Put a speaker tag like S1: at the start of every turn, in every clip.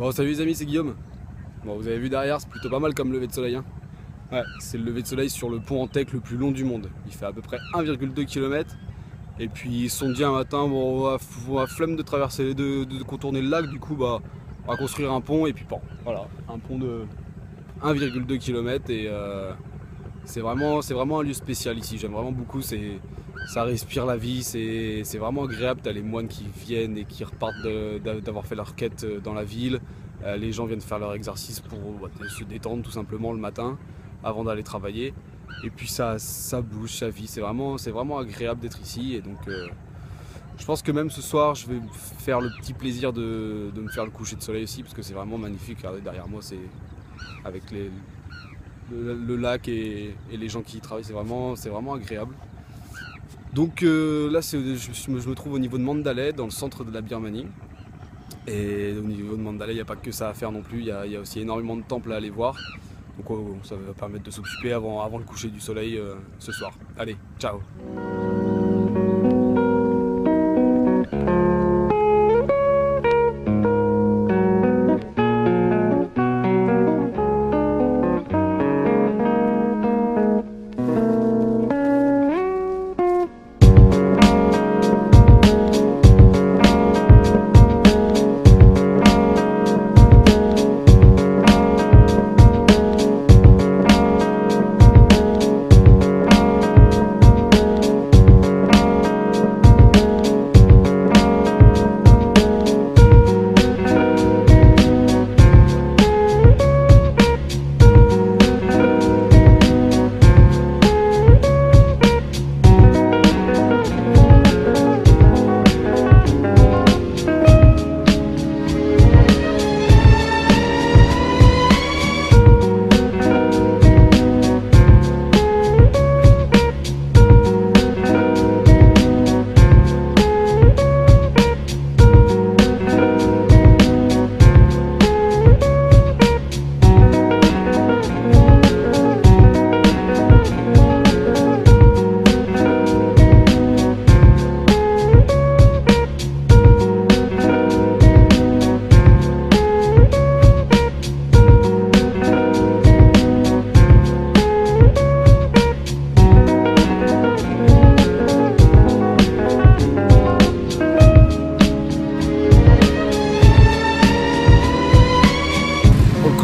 S1: Bon, salut les amis, c'est Guillaume. Bon, vous avez vu derrière, c'est plutôt pas mal comme lever de soleil. Hein. Ouais, c'est le lever de soleil sur le pont en teck le plus long du monde. Il fait à peu près 1,2 km. Et puis ils se sont dit un matin, bon, on va flemme de traverser, de contourner le lac, du coup bah, on va construire un pont et puis bon, voilà, un pont de 1,2 km et c'est vraiment un lieu spécial ici. J'aime vraiment beaucoup, ça respire la vie, c'est vraiment agréable. T'as les moines qui viennent et qui repartent d'avoir fait leur quête dans la ville. Les gens viennent faire leur exercice pour se détendre tout simplement le matin avant d'aller travailler. Et puis ça bouge, ça vit, c'est vraiment agréable d'être ici. Et donc je pense que même ce soir je vais faire le petit plaisir de me faire le coucher de soleil aussi, parce que c'est vraiment magnifique. Regardez derrière moi, c'est avec le lac et les gens qui y travaillent, c'est vraiment agréable. Donc là je me trouve au niveau de Mandalay, dans le centre de la Birmanie. Et au niveau de Mandalay, il n'y a pas que ça à faire non plus, il y a aussi énormément de temples à aller voir. Donc ça va permettre de s'occuper avant le coucher du soleil ce soir. Allez, ciao!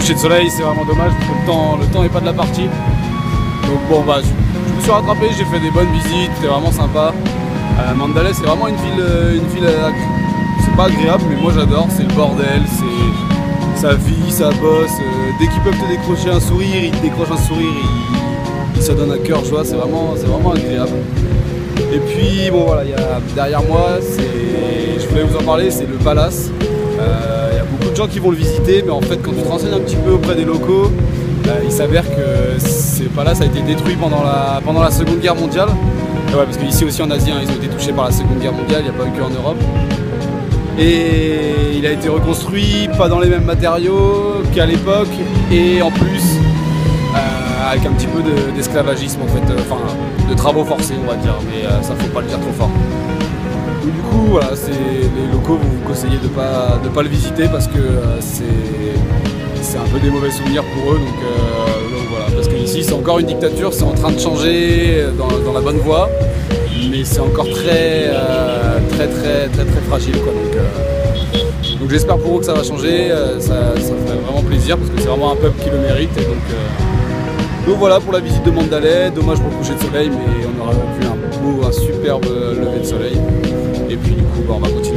S1: De soleil, c'est vraiment dommage parce que le temps n'est pas de la partie. Donc bon bah je me suis rattrapé, j'ai fait des bonnes visites, c'était vraiment sympa. Mandalay, c'est vraiment une ville c'est pas agréable, mais moi j'adore, c'est le bordel, ça vit, ça bosse. Dès qu'ils peuvent te décrocher un sourire, ils te décrochent un sourire, ils se donnent à cœur joie, c'est vraiment agréable. Et puis bon voilà, derrière moi, je voulais vous en parler, c'est le palace. Il y a beaucoup de gens qui vont le visiter, mais en fait quand tu te renseignes un petit peu auprès des locaux, il s'avère que ce palace a été détruit pendant la Seconde Guerre mondiale. Et ouais, parce qu'ici aussi en Asie, hein, ils ont été touchés par la Seconde Guerre mondiale, il n'y a pas eu qu'en Europe. Et il a été reconstruit, pas dans les mêmes matériaux qu'à l'époque, et en plus avec un petit peu d'esclavagisme en fait, enfin de travaux forcés on va dire, mais ça faut pas le dire trop fort. Donc, du coup voilà, les locaux vont vous conseiller de pas le visiter parce que c'est un peu des mauvais souvenirs pour eux, donc voilà, parce qu'ici c'est encore une dictature, c'est en train de changer dans la bonne voie, mais c'est encore très fragile quoi, donc j'espère pour eux que ça va changer, ça ferait vraiment plaisir parce que c'est vraiment un peuple qui le mérite, et donc voilà pour la visite de Mandalay. Dommage pour le coucher de soleil, mais on aura vu un superbe lever de soleil. Et puis du coup bah, on va continuer.